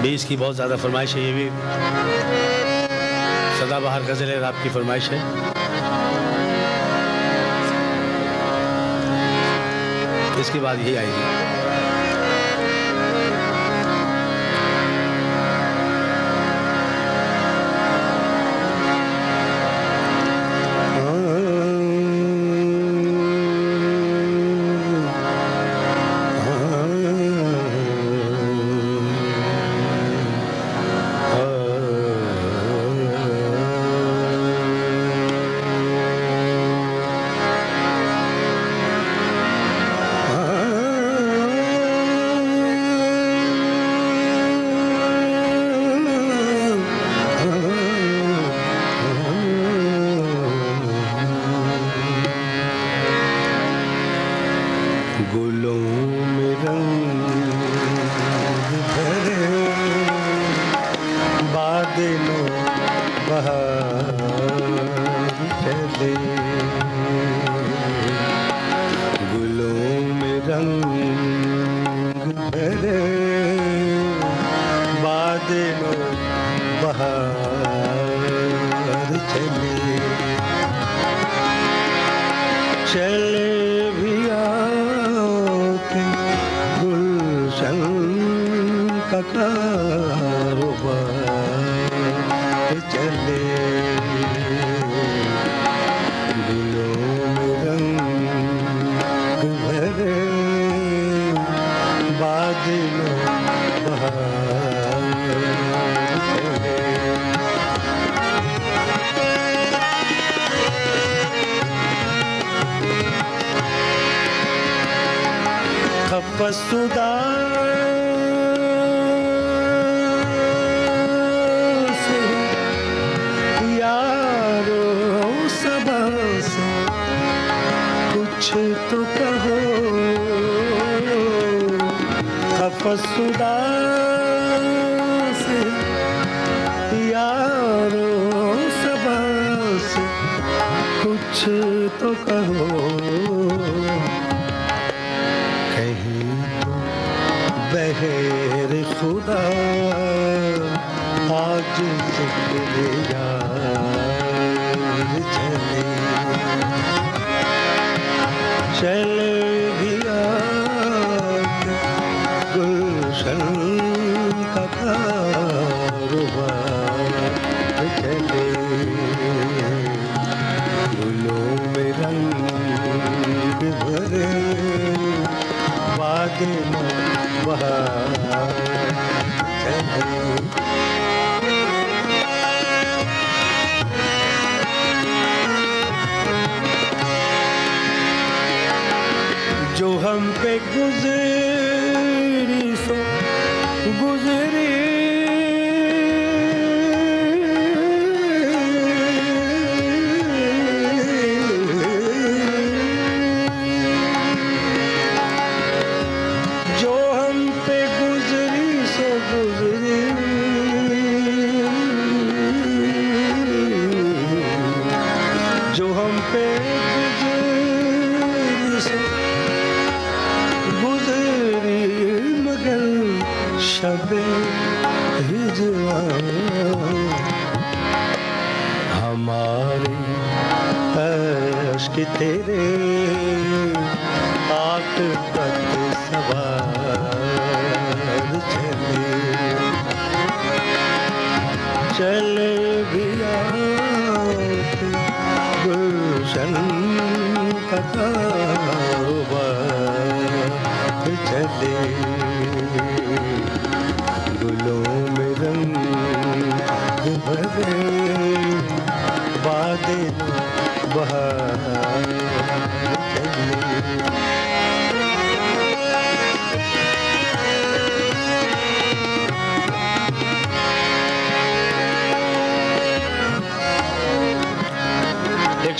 भी इसकी बहुत ज़्यादा फरमाइश है। ये भी सदाबहार गज़ल है, आपकी फरमाइश है। इसके बाद यही आएगी।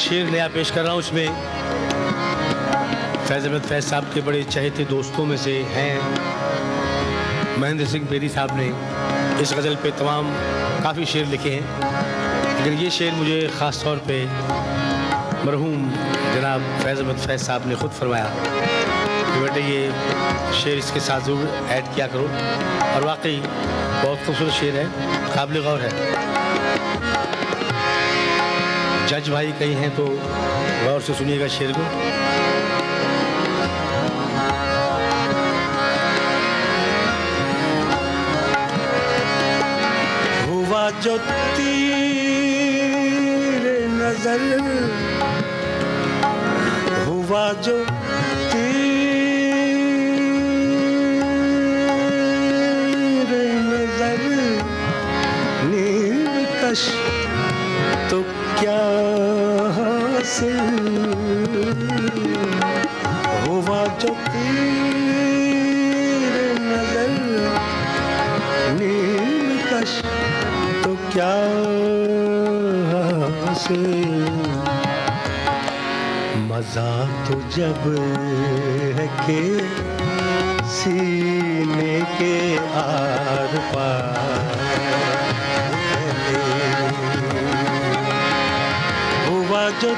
शेर नया पेश कर रहा हूँ। उसमें फैज़ अहमद फैज़ साहब के बड़े चहेते दोस्तों में से हैं महेंद्र सिंह बेरी साहब ने इस गज़ल पे तमाम काफ़ी शेर लिखे हैं, लेकिन ये शेर मुझे ख़ास तौर पे मरहूम जनाब फैज़ अहमद फैज़ साहब ने ख़ुद फरमाया। कि बेटे ये शेर इसके साथ ज़रूर ऐड किया करो, और वाकई बहुत खूबसूरत शेर है, काबिल गौर है। जज भाई कहीं हैं तो गौर से सुनिएगा शेर को। हुआ जो तीरे नजर, हुआ जो तीरे नजर नील कश तो क्या हासिल, हुआ जो तीरे नजर नील कश तो क्या हासिल, मजा तो जब है के सीने के आर पार हुआ जो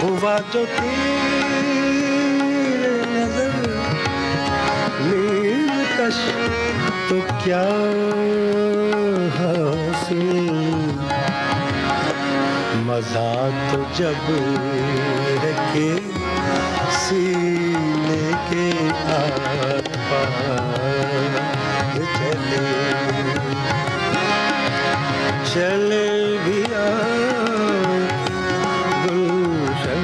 हुआ जो तेरे नजर नील कश तो क्या हासिल, मजा तो जब रखे सीने के आर पार चले चले भी गुलशन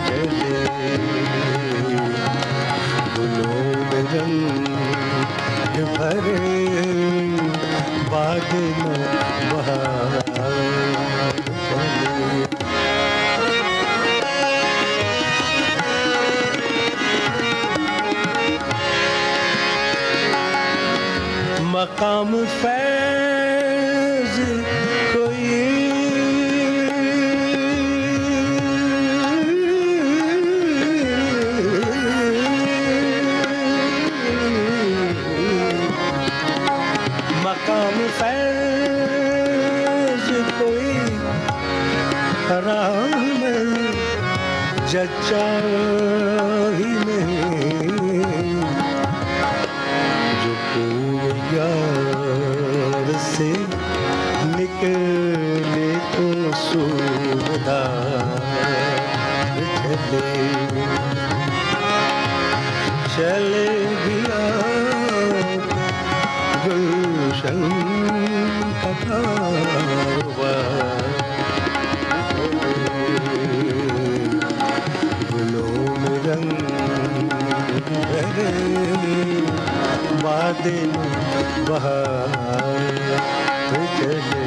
चले गुलों में रंग भरे बाग में बहार चले। मकाम फैज़ कोई मकाम फैज़ कोई राह में जच्चा ही नहीं, जो कोई यार से निकले तो सूरदार चले गया गुलशन का कारवां, गुलों में रंग भरे बादल बहार चले।